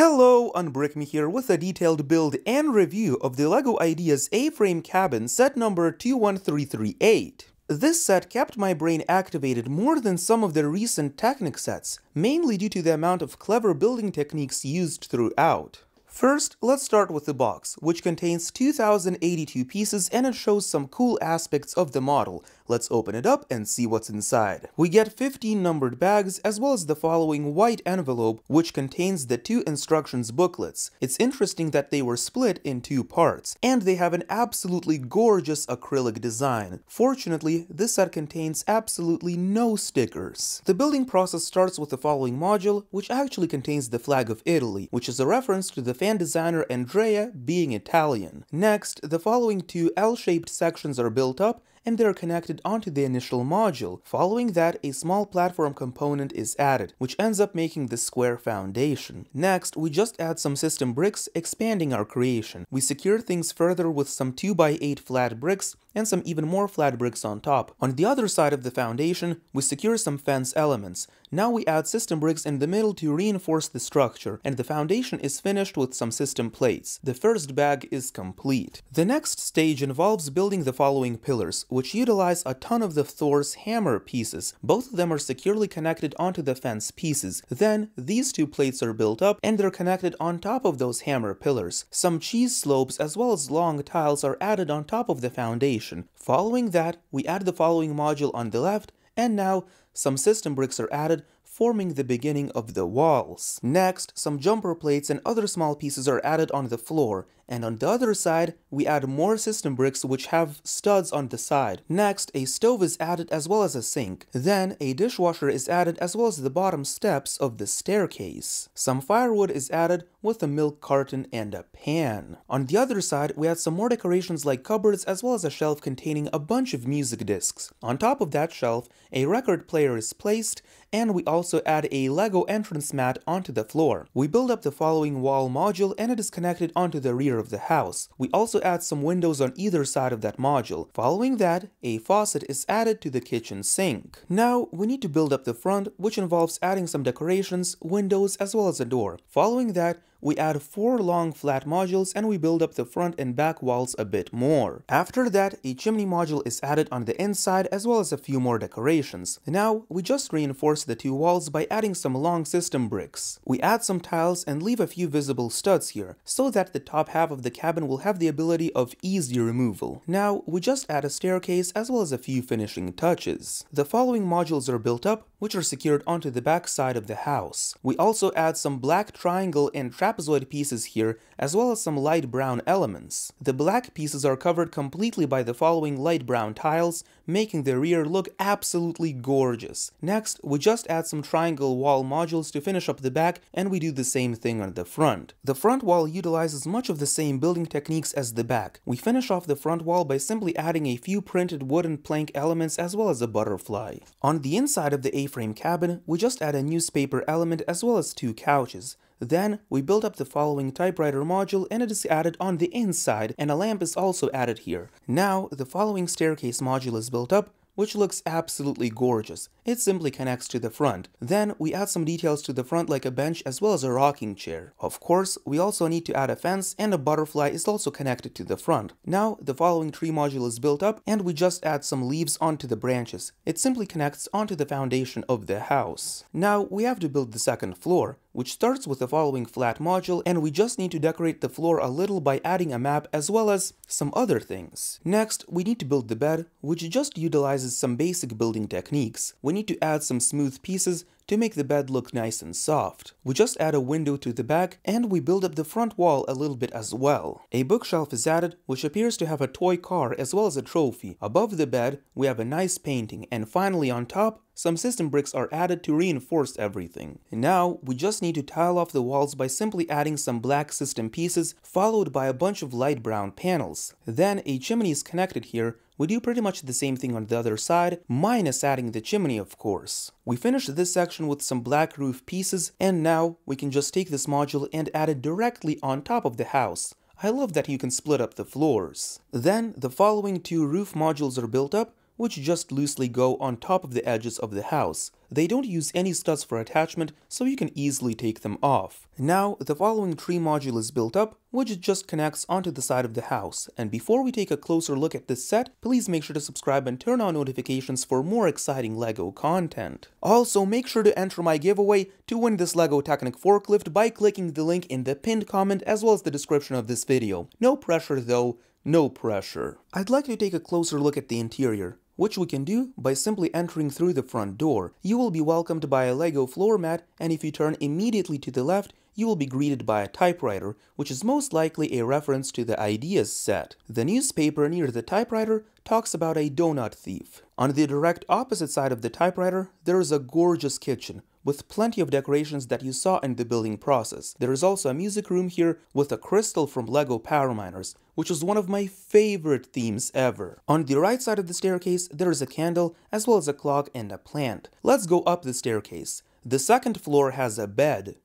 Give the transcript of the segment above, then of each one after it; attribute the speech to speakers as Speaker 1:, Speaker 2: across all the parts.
Speaker 1: Hello, Unbrick Me here with a detailed build and review of the LEGO Ideas A-Frame cabin set number 21338. This set kept my brain activated more than some of the recent Technic sets, mainly due to the amount of clever building techniques used throughout. First, let's start with the box, which contains 2082 pieces and it shows some cool aspects of the model. Let's open it up and see what's inside. We get 15 numbered bags as well as the following white envelope, which contains the 2 instructions booklets. It's interesting that they were split in 2 parts, and they have an absolutely gorgeous acrylic design. Fortunately, this set contains absolutely no stickers. The building process starts with the following module, which actually contains the flag of Italy, which is a reference to the fan designer Andrea being Italian. Next, the following 2 L-shaped sections are built up and they are connected onto the initial module. Following that, a small platform component is added, which ends up making the square foundation. Next, we just add some system bricks, expanding our creation. We secure things further with some 2x8 flat bricks and some even more flat bricks on top. On the other side of the foundation, we secure some fence elements. Now we add system bricks in the middle to reinforce the structure, and the foundation is finished with some system plates. The first bag is complete. The next stage involves building the following pillars, which utilize a ton of the Thor's hammer pieces. Both of them are securely connected onto the fence pieces. Then, these 2 plates are built up, and they're connected on top of those hammer pillars. Some cheese slopes as well as long tiles are added on top of the foundation. Following that, we add the following module on the left, and now some system bricks are added, forming the beginning of the walls. Next, some jumper plates and other small pieces are added on the floor, and on the other side, we add more system bricks which have studs on the side. Next, a stove is added as well as a sink. Then, a dishwasher is added as well as the bottom steps of the staircase. Some firewood is added with a milk carton and a pan. On the other side, we add some more decorations like cupboards as well as a shelf containing a bunch of music discs. On top of that shelf, a record player is placed, and we also add a Lego entrance mat onto the floor. We build up the following wall module and it is connected onto the rear of the house. We also add some windows on either side of that module. Following that, a faucet is added to the kitchen sink. Now, we need to build up the front, which involves adding some decorations, windows, as well as a door. Following that, we add 4 long flat modules and we build up the front and back walls a bit more. After that, a chimney module is added on the inside as well as a few more decorations. Now, we just reinforce the 2 walls by adding some long system bricks. We add some tiles and leave a few visible studs here, so that the top half of the cabin will have the ability of easy removal. Now, we just add a staircase as well as a few finishing touches. The following modules are built up, which are secured onto the back side of the house. We also add some black triangle and trapezoid pieces here, as well as some light brown elements. The black pieces are covered completely by the following light brown tiles, making the rear look absolutely gorgeous. Next, we just add some triangle wall modules to finish up the back, and we do the same thing on the front. The front wall utilizes much of the same building techniques as the back. We finish off the front wall by simply adding a few printed wooden plank elements as well as a butterfly. On the inside of the A-frame cabin, we just add a newspaper element as well as 2 couches. Then, we build up the following typewriter module and it is added on the inside, and a lamp is also added here. Now, the following staircase module is built up, which looks absolutely gorgeous. It simply connects to the front. Then, we add some details to the front like a bench as well as a rocking chair. Of course, we also need to add a fence, and a butterfly is also connected to the front. Now, the following tree module is built up, and we just add some leaves onto the branches. It simply connects onto the foundation of the house. Now, we have to build the second floor, which starts with the following flat module, and we just need to decorate the floor a little by adding a map as well as some other things. Next, we need to build the bed, which just utilizes some basic building techniques. We need to add some smooth pieces to make the bed look nice and soft. We just add a window to the back, and we build up the front wall a little bit as well. A bookshelf is added, which appears to have a toy car as well as a trophy. Above the bed, we have a nice painting, and finally on top, some system bricks are added to reinforce everything. And now, we just need to tile off the walls by simply adding some black system pieces, followed by a bunch of light brown panels. Then, a chimney is connected here. We do pretty much the same thing on the other side, minus adding the chimney, of course. We finish this section with some black roof pieces, and now we can just take this module and add it directly on top of the house. I love that you can split up the floors. Then, the following 2 roof modules are built up, which just loosely go on top of the edges of the house. They don't use any studs for attachment, so you can easily take them off. Now, the following tree module is built up, which just connects onto the side of the house. And before we take a closer look at this set, please make sure to subscribe and turn on notifications for more exciting LEGO content. Also, make sure to enter my giveaway to win this LEGO Technic forklift by clicking the link in the pinned comment as well as the description of this video. No pressure though, no pressure. I'd like to take a closer look at the interior, which we can do by simply entering through the front door. You will be welcomed by a LEGO floor mat, and if you turn immediately to the left, you will be greeted by a typewriter, which is most likely a reference to the Ideas set. The newspaper near the typewriter talks about a donut thief. On the direct opposite side of the typewriter, there is a gorgeous kitchen with plenty of decorations that you saw in the building process. There is also a music room here with a crystal from LEGO Power Miners, which is one of my favorite themes ever. On the right side of the staircase, there is a candle as well as a clock and a plant. Let's go up the staircase. The second floor has a bed.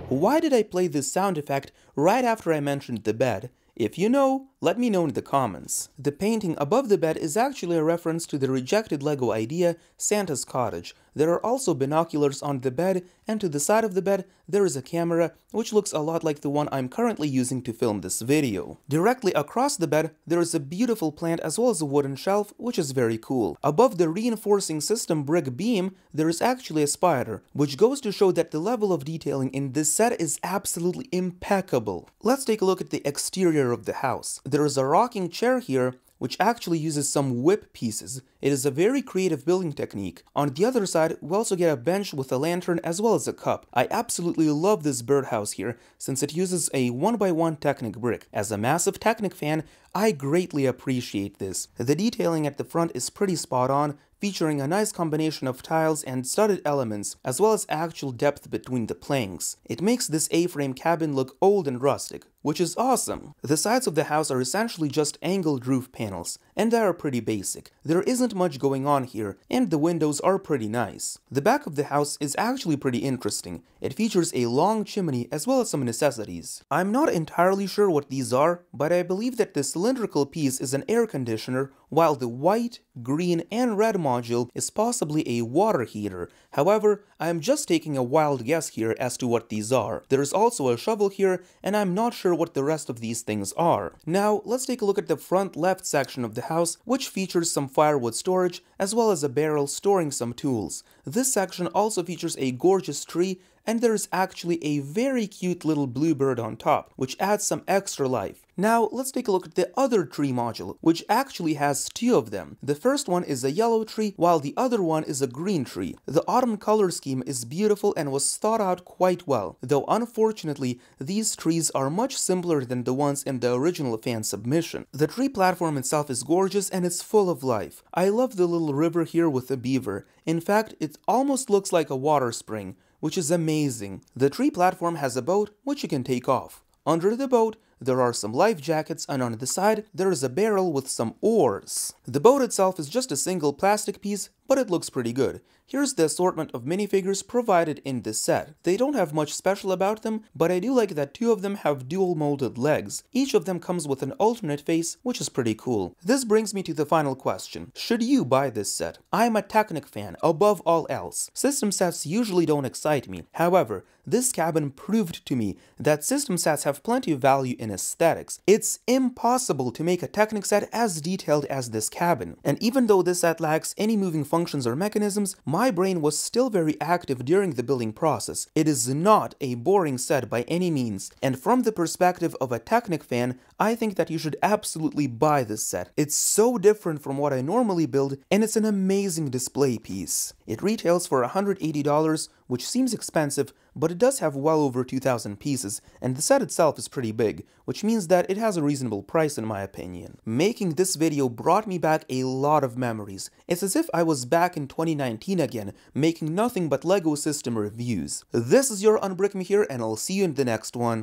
Speaker 1: Why did I play this sound effect right after I mentioned the bed? If you know, let me know in the comments. The painting above the bed is actually a reference to the rejected LEGO idea, Santa's Cottage. There are also binoculars on the bed, and to the side of the bed, there is a camera, which looks a lot like the one I'm currently using to film this video. Directly across the bed, there is a beautiful plant as well as a wooden shelf, which is very cool. Above the reinforcing system brick beam, there is actually a spider, which goes to show that the level of detailing in this set is absolutely impeccable. Let's take a look at the exterior of the house. There is a rocking chair here, which actually uses some whip pieces. It is a very creative building technique. On the other side, we also get a bench with a lantern as well as a cup. I absolutely love this birdhouse here, since it uses a 1x1 Technic brick. As a massive Technic fan, I greatly appreciate this. The detailing at the front is pretty spot on, featuring a nice combination of tiles and studded elements, as well as actual depth between the planks. It makes this A-frame cabin look old and rustic, which is awesome. The sides of the house are essentially just angled roof panels, and they are pretty basic. There isn't much going on here, and the windows are pretty nice. The back of the house is actually pretty interesting. It features a long chimney as well as some necessities. I'm not entirely sure what these are, but I believe that the cylindrical piece is an air conditioner, while the white, green, and red module is possibly a water heater. However, I am just taking a wild guess here as to what these are. There is also a shovel here, and I'm not sure what the rest of these things are. Now, let's take a look at the front left section of the house, which features some firewood storage, as well as a barrel storing some tools. This section also features a gorgeous tree, and there is actually a very cute little bluebird on top, which adds some extra life. Now, let's take a look at the other tree module, which actually has two of them. The first one is a yellow tree, while the other one is a green tree. The autumn color scheme is beautiful and was thought out quite well, though unfortunately, these trees are much simpler than the ones in the original fan submission. The tree platform itself is gorgeous and it's full of life. I love the little river here with the beaver. In fact, it almost looks like a water spring, which is amazing. The tree platform has a boat, which you can take off. Under the boat, there are some life jackets, and on the side, there is a barrel with some oars. The boat itself is just a single plastic piece, but it looks pretty good. Here's the assortment of minifigures provided in this set. They don't have much special about them, but I do like that two of them have dual molded legs. Each of them comes with an alternate face, which is pretty cool. This brings me to the final question. Should you buy this set? I'm a Technic fan above all else. System sets usually don't excite me. However, this cabin proved to me that system sets have plenty of value in aesthetics. It's impossible to make a Technic set as detailed as this cabin. And even though this set lacks any moving functions or mechanisms, my brain was still very active during the building process. It is not a boring set by any means, and from the perspective of a Technic fan, I think that you should absolutely buy this set. It's so different from what I normally build, and it's an amazing display piece. It retails for $180, which seems expensive, but it does have well over 2,000 pieces, and the set itself is pretty big, which means that it has a reasonable price in my opinion. Making this video brought me back a lot of memories. It's as if I was back in 2019 again, making nothing but LEGO system reviews. This is your Unbrick Me here, and I'll see you in the next one.